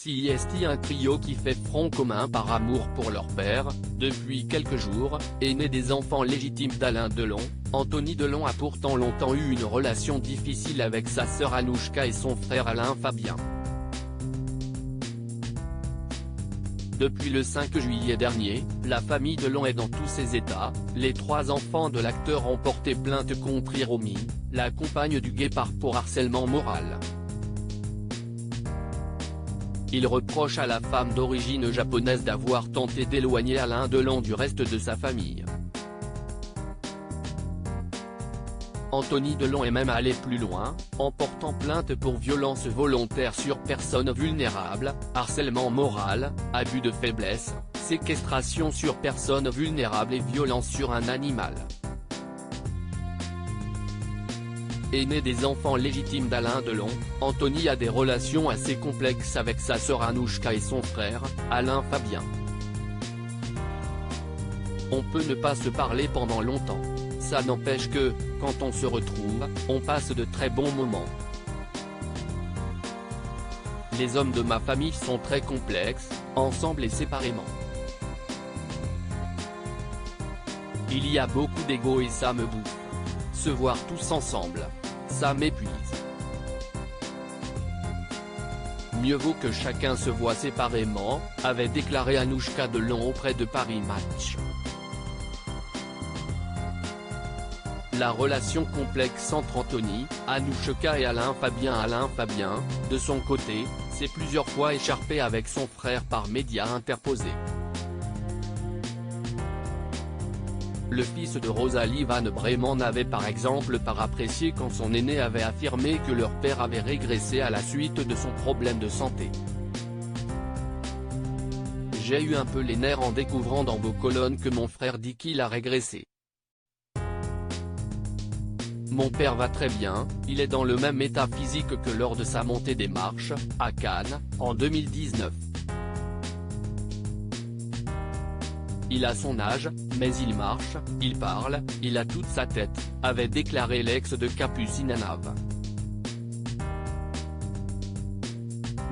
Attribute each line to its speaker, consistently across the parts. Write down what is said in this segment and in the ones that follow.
Speaker 1: CIST, un trio qui fait front commun par amour pour leur père. Depuis quelques jours, est né des enfants légitimes d'Alain Delon. Anthony Delon a pourtant longtemps eu une relation difficile avec sa sœur Anouchka et son frère Alain Fabien. Depuis le 5 juillet dernier, la famille Delon est dans tous ses états. Les trois enfants de l'acteur ont porté plainte contre Hiromi, la compagne du guépard, pour harcèlement moral. Ils reprochent à la femme d'origine japonaise d'avoir tenté d'éloigner Alain Delon du reste de sa famille. Anthony Delon est même allé plus loin, en portant plainte pour violence volontaire sur personne vulnérable, harcèlement moral, abus de faiblesse, séquestration sur personne vulnérable et violence sur un animal. Aîné des enfants légitimes d'Alain Delon, Anthony a des relations assez complexes avec sa sœur Anouchka et son frère, Alain Fabien. On peut ne pas se parler pendant longtemps. Ça n'empêche que, quand on se retrouve, on passe de très bons moments. Les hommes de ma famille sont très complexes, ensemble et séparément. Il y a beaucoup d'ego et ça me bouffe. Se voir tous ensemble, ça m'épuise. Mieux vaut que chacun se voie séparément, avait déclaré Anouchka Delon auprès de Paris Match. La relation complexe entre Anthony, Anouchka et Alain Fabien, de son côté, s'est plusieurs fois écharpé avec son frère par médias interposés. Le fils de Rosalie Van Bremen n'avait par exemple pas apprécié quand son aîné avait affirmé que leur père avait régressé à la suite de son problème de santé. J'ai eu un peu les nerfs en découvrant dans vos colonnes que mon frère dit qu'il a régressé. Mon père va très bien, il est dans le même état physique que lors de sa montée des marches, à Cannes, en 2019. Il a son âge, mais il marche, il parle, il a toute sa tête, avait déclaré l'ex de Capucine Anave.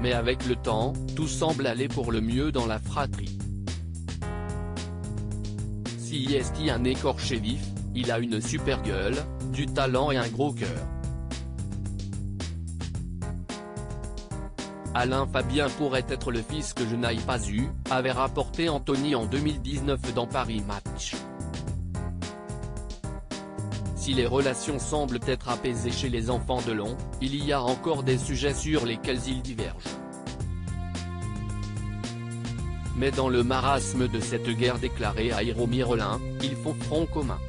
Speaker 1: Mais avec le temps, tout semble aller pour le mieux dans la fratrie. CIST, un écorché vif, il a une super gueule, du talent et un gros cœur. Alain Fabien pourrait être le fils que je n'aille pas eu, avait rapporté Anthony en 2019 dans Paris Match. Si les relations semblent être apaisées chez les enfants Delon, il y a encore des sujets sur lesquels ils divergent. Mais dans le marasme de cette guerre déclarée à Hiromi Rollin, ils font front commun.